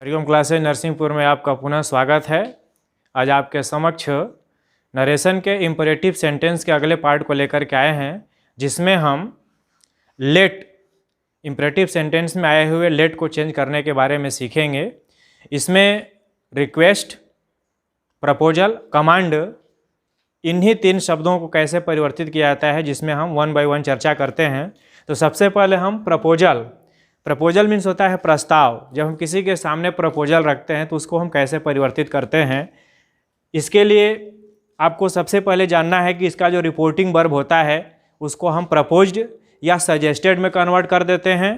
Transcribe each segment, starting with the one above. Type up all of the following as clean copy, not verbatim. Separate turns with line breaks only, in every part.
Hariom classes Narsinghpur में आपका पुनः स्वागत है। आज आपके समक्ष नरेशन के इम्परेटिव सेंटेंस के अगले पार्ट को लेकर के आए हैं, जिसमें हम लेट इम्परेटिव सेंटेंस में आए हुए लेट को चेंज करने के बारे में सीखेंगे। इसमें रिक्वेस्ट, प्रपोजल, कमांड, इन्हीं तीन शब्दों को कैसे परिवर्तित किया जाता है, जिसमें हम वन बाय वन चर्चा करते हैं। तो सबसे पहले हम प्रपोजल मीन्स होता है प्रस्ताव। जब हम किसी के सामने प्रपोजल रखते हैं तो उसको हम कैसे परिवर्तित करते हैं, इसके लिए आपको सबसे पहले जानना है कि इसका जो रिपोर्टिंग वर्ब होता है उसको हम प्रपोज्ड या सजेस्टेड में कन्वर्ट कर देते हैं।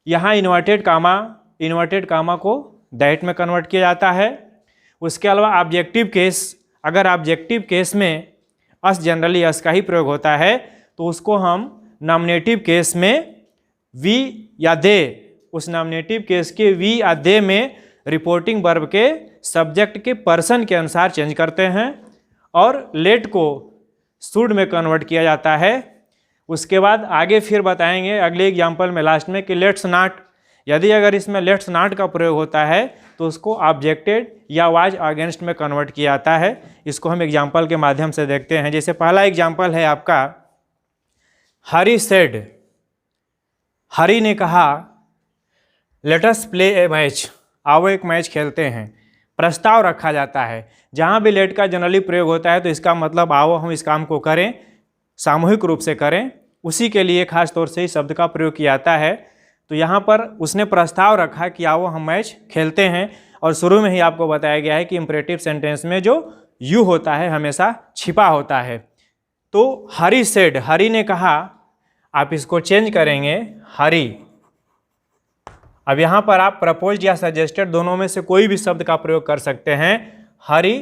यहाँ इन्वर्टेड कामा को दैट में कन्वर्ट किया जाता है। उसके अलावा ऑब्जेक्टिव केस, अगर ऑब्जेक्टिव केस में अस जनरली अस का ही प्रयोग होता है तो उसको हम नॉमिनेटिव केस में वी या दे, उस नॉमिनेटिव केस के वी या दे में रिपोर्टिंग वर्ब के सब्जेक्ट के पर्सन के अनुसार चेंज करते हैं और लेट को शुड में कन्वर्ट किया जाता है। उसके बाद आगे फिर बताएंगे अगले एग्जाम्पल में लास्ट में कि लेट्स नॉट, यदि अगर इसमें लेट्स नॉट का प्रयोग होता है तो उसको ऑब्जेक्टेड या वाज अगेंस्ट में कन्वर्ट किया जाता है। इसको हम एग्जाम्पल के माध्यम से देखते हैं। जैसे पहला एग्जाम्पल है आपका, हरी सेड, हरी ने कहा लेट अस प्ले ए मैच, आओ एक मैच खेलते हैं। प्रस्ताव रखा जाता है। जहाँ भी लेट का जनरली प्रयोग होता है तो इसका मतलब आओ हम इस काम को करें, सामूहिक रूप से करें, उसी के लिए खास तौर से इस शब्द का प्रयोग किया जाता है। तो यहाँ पर उसने प्रस्ताव रखा कि आओ हम मैच खेलते हैं। और शुरू में ही आपको बताया गया है कि इम्परेटिव सेंटेंस में जो यू होता है हमेशा छिपा होता है। तो हरी सेड, हरी ने कहा, आप इसको चेंज करेंगे हरी। अब यहाँ पर आप प्रपोज्ड या सजेस्टेड दोनों में से कोई भी शब्द का प्रयोग कर सकते हैं। हरी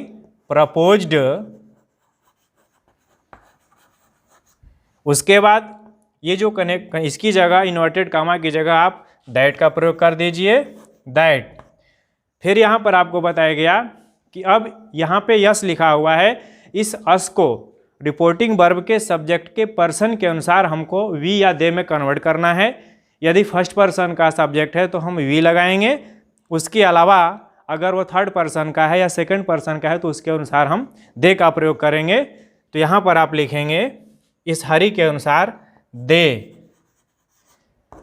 प्रपोज्ड, उसके बाद ये जो कनेक्ट, इसकी जगह इन्वर्टेड कामा की जगह आप दैट का प्रयोग कर दीजिए, दैट। फिर यहाँ पर आपको बताया गया कि अब यहाँ पे यस लिखा हुआ है, इस अस को रिपोर्टिंग वर्ब के सब्जेक्ट के पर्सन के अनुसार हमको वी या दे में कन्वर्ट करना है। यदि फर्स्ट पर्सन का सब्जेक्ट है तो हम वी लगाएंगे। उसके अलावा अगर वो थर्ड पर्सन का है या सेकंड पर्सन का है तो उसके अनुसार हम दे का प्रयोग करेंगे। तो यहाँ पर आप लिखेंगे इस हरी के अनुसार दे।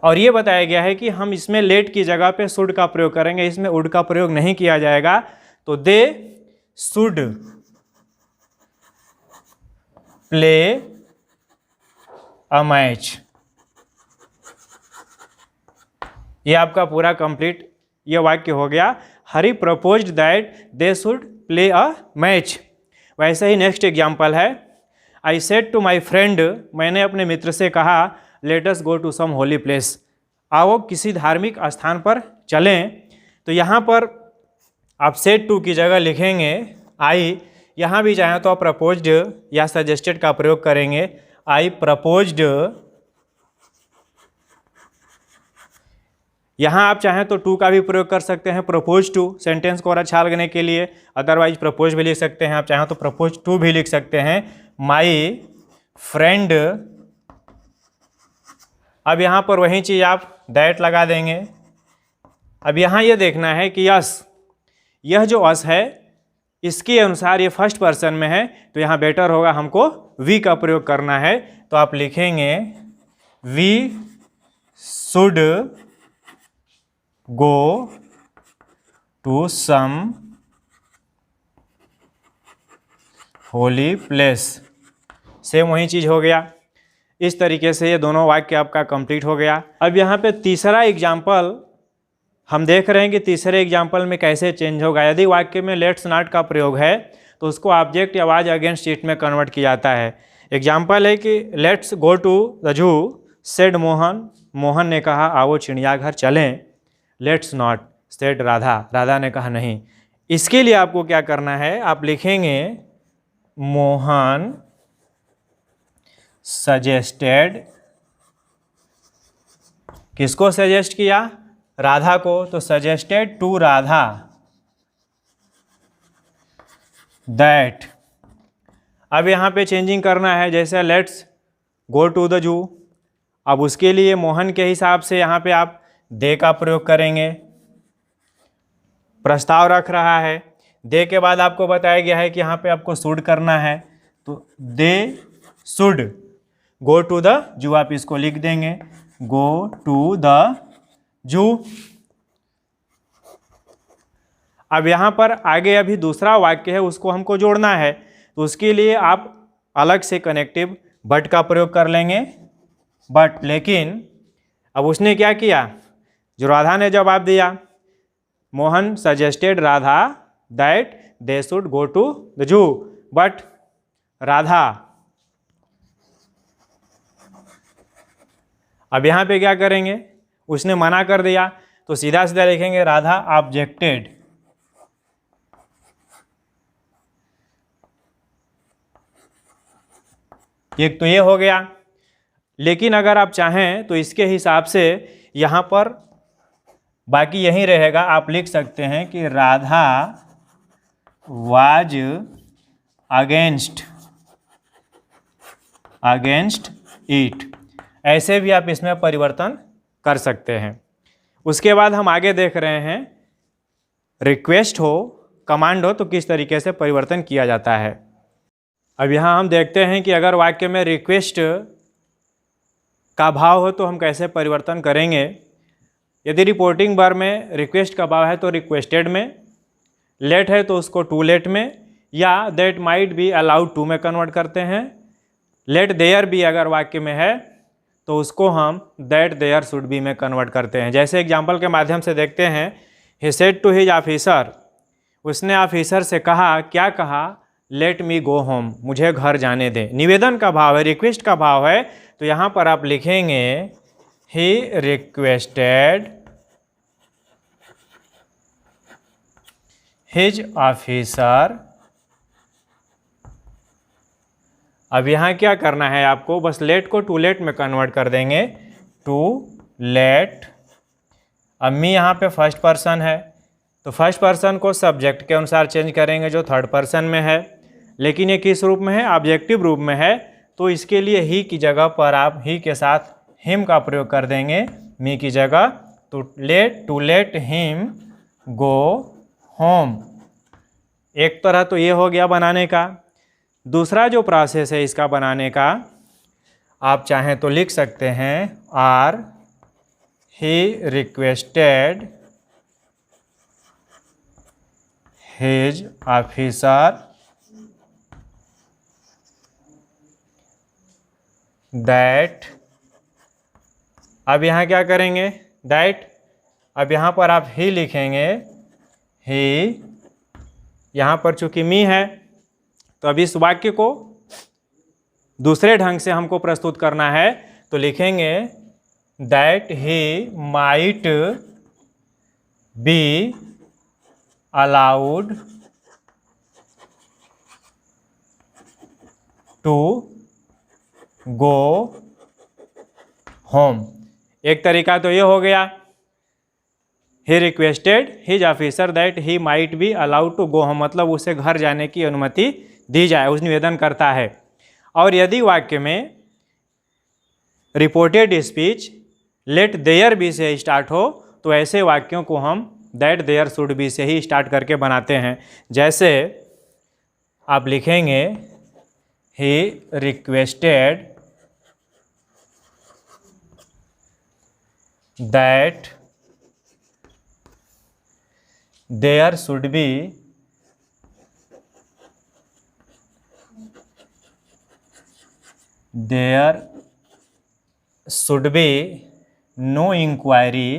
और ये बताया गया है कि हम इसमें लेट की जगह पे शुड का प्रयोग करेंगे, इसमें वुड का प्रयोग नहीं किया जाएगा। तो they should play a match. ये आपका पूरा कंप्लीट ये वाक्य हो गया। Hari proposed that they should play a match. वैसे ही नेक्स्ट एग्जाम्पल है, I said to my friend, मैंने अपने मित्र से कहा, let us go to some holy place, आओ किसी धार्मिक स्थान पर चलें। तो यहाँ पर आप सेड टू की जगह लिखेंगे आई। यहाँ भी चाहें तो आप प्रपोज्ड या सजेस्टेड का प्रयोग करेंगे, आई प्रपोज्ड। यहाँ आप चाहें तो टू का भी प्रयोग कर सकते हैं, प्रपोज टू, सेंटेंस को और अच्छा लगने के लिए। अदरवाइज प्रपोज भी लिख सकते हैं, आप चाहें तो प्रपोज टू भी लिख सकते हैं, माई फ्रेंड। अब यहाँ पर वही चीज़ आप दैट लगा देंगे। अब यहाँ ये देखना है कि यस, यह जो अस है इसके अनुसार ये फर्स्ट पर्सन में है, तो यहाँ बेटर होगा हमको वी का प्रयोग करना है। तो आप लिखेंगे we should go to some holy place. Same वही चीज़ हो गया। इस तरीके से ये दोनों वाक्य आपका कंप्लीट हो गया। अब यहाँ पे तीसरा एग्जाम्पल हम देख रहे हैं कि तीसरे एग्जाम्पल में कैसे चेंज होगा। यदि वाक्य में लेट्स नॉट का प्रयोग है तो उसको ऑब्जेक्ट या वाज अगेंस्ट इट में कन्वर्ट किया जाता है। एग्जाम्पल है कि let's go to the zoo said Mohan, Mohan ने कहा आओ चिड़ियाघर चलें। Let's not said Radha, Radha ने कहा नहीं। इसके लिए आपको क्या करना है, आप लिखेंगे मोहन सजेस्टेड, किसको सजेस्ट किया, राधा को, तो सजेस्टेड टू राधा दैट। अब यहाँ पे चेंजिंग करना है, जैसे लेट्स गो टू द जू, अब उसके लिए मोहन के हिसाब से यहाँ पे आप दे का प्रयोग करेंगे। प्रस्ताव रख रहा है। दे के बाद आपको बताया गया है कि यहाँ पे आपको शुड करना है, तो they should go to the zoo, आप इसको लिख देंगे गो टू द जू। अब यहाँ पर आगे अभी दूसरा वाक्य है, उसको हमको जोड़ना है, तो उसके लिए आप अलग से कनेक्टिव बट का प्रयोग कर लेंगे। बट लेकिन अब उसने क्या किया, जो राधा ने जवाब दिया, Mohan suggested Radha that they should go to the zoo, but Radha. अब यहाँ पे क्या करेंगे, उसने मना कर दिया, तो सीधा सीधा लिखेंगे राधा ऑब्जेक्टेड। एक तो ये हो गया। लेकिन अगर आप चाहें तो इसके हिसाब से यहाँ पर बाकी यही रहेगा, आप लिख सकते हैं कि राधा वाज अगेंस्ट इट, ऐसे भी आप इसमें परिवर्तन कर सकते हैं। उसके बाद हम आगे देख रहे हैं रिक्वेस्ट हो, कमांड हो, तो किस तरीके से परिवर्तन किया जाता है। अब यहाँ हम देखते हैं कि अगर वाक्य में रिक्वेस्ट का भाव हो तो हम कैसे परिवर्तन करेंगे। यदि रिपोर्टिंग वर्ब में रिक्वेस्ट का भाव है तो रिक्वेस्टेड में, लेट है तो उसको टू लेट में, या that might be allowed to में कन्वर्ट करते हैं। लेट देयर बी अगर वाक्य में है तो उसको हम दैट देयर शुड बी में कन्वर्ट करते हैं। जैसे एग्जाम्पल के माध्यम से देखते हैं, he said to his officer, उसने ऑफिसर से कहा, क्या कहा, लेट मी गो होम, मुझे घर जाने दें। निवेदन का भाव है, रिक्वेस्ट का भाव है, तो यहाँ पर आप लिखेंगे ही रिक्वेस्टेड हिज ऑफिसर। अब यहाँ क्या करना है आपको, बस लेट को टू लेट में कन्वर्ट कर देंगे, टू लेट। अब मी यहाँ पे फर्स्ट पर्सन है, तो फर्स्ट पर्सन को सब्जेक्ट के अनुसार चेंज करेंगे जो थर्ड पर्सन में है, लेकिन ये किस रूप में है, ऑब्जेक्टिव रूप में है, तो इसके लिए ही की जगह पर आप ही के साथ हिम का प्रयोग कर देंगे मी की जगह, तो to let him go home. एक तरह तो ये हो गया बनाने का। दूसरा जो प्रोसेस है इसका बनाने का, आप चाहें तो लिख सकते हैं or he requested his officer that. अब यहाँ क्या करेंगे, दैट। अब यहाँ पर आप ही लिखेंगे, ही। यहाँ पर चूंकि मी है तो अब इस वाक्य को दूसरे ढंग से हमको प्रस्तुत करना है, तो लिखेंगे that he might be allowed to go home. एक तरीका तो ये हो गया, he requested his officer that he might be allowed to go home, मतलब उसे घर जाने की अनुमति दी जाए, उस निवेदन करता है। और यदि वाक्य में reported speech let there be से स्टार्ट हो, तो ऐसे वाक्यों को हम दैट देयर शुड बी से ही स्टार्ट करके बनाते हैं। जैसे आप लिखेंगे he requested that there should be no inquiry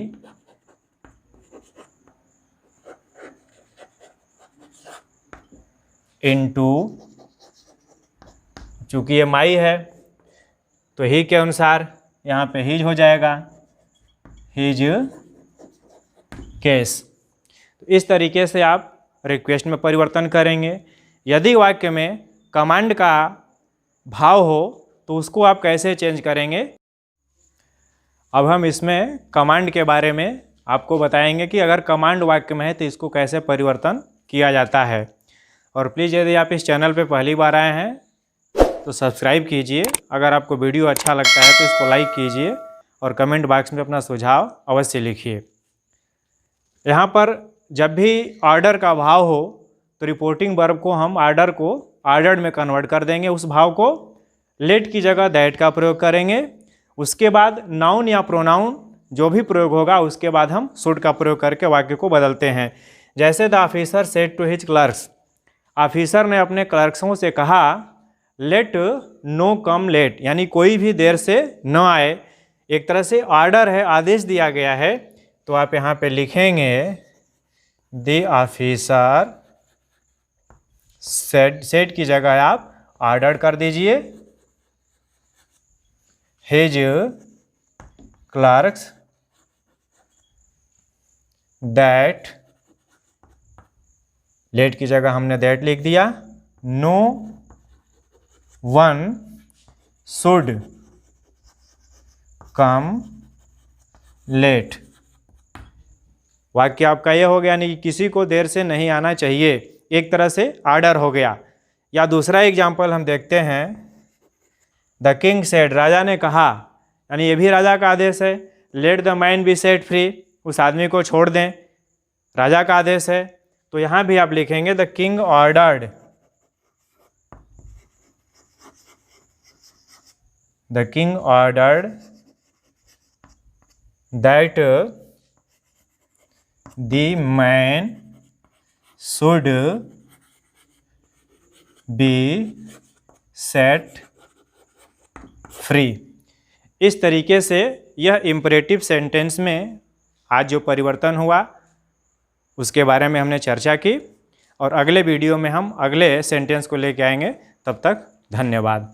into, चूंकि ये माई है तो ही के अनुसार यहाँ पे हिज हो जाएगा, हिज केस। तो इस तरीके से आप रिक्वेस्ट में परिवर्तन करेंगे। यदि वाक्य में कमांड का भाव हो तो उसको आप कैसे चेंज करेंगे। अब हम इसमें कमांड के बारे में आपको बताएंगे कि अगर कमांड वाक्य में है तो इसको कैसे परिवर्तन किया जाता है। और प्लीज़ यदि आप इस चैनल पे पहली बार आए हैं तो सब्सक्राइब कीजिए। अगर आपको वीडियो अच्छा लगता है तो इसको लाइक कीजिए और कमेंट बॉक्स में अपना सुझाव अवश्य लिखिए। यहाँ पर जब भी ऑर्डर का भाव हो तो रिपोर्टिंग वर्ब को हम ऑर्डर को ऑर्डर्ड में कन्वर्ट कर देंगे, उस भाव को लेट की जगह दैट का प्रयोग करेंगे। उसके बाद नाउन या प्रोनाउन जो भी प्रयोग होगा उसके बाद हम शुड का प्रयोग करके वाक्य को बदलते हैं। जैसे the officer said to his clerks, officer ने अपने क्लर्क्सों से कहा लेट नो कम लेट, यानी कोई भी देर से न आए। एक तरह से ऑर्डर है, आदेश दिया गया है। तो आप यहाँ पे लिखेंगे द ऑफिसर सेड की जगह आप ऑर्डर कर दीजिए हिज क्लर्क्स दैट, लेट की जगह हमने दैट लिख दिया, no one should come late. वाक्य आपका यह हो गया, यानी कि किसी को देर से नहीं आना चाहिए, एक तरह से ऑर्डर हो गया। या दूसरा एग्जाम्पल हम देखते हैं, द किंग सेड, राजा ने कहा, यानी ये भी राजा का आदेश है। Let the man B set free, उस आदमी को छोड़ दें, राजा का आदेश है। तो यहाँ भी आप लिखेंगे the king ordered, the king ordered that the man should be set free. इस तरीके से यह इम्परेटिव सेंटेंस में आज जो परिवर्तन हुआ उसके बारे में हमने चर्चा की, और अगले वीडियो में हम अगले सेंटेंस को लेके आएंगे। तब तक धन्यवाद।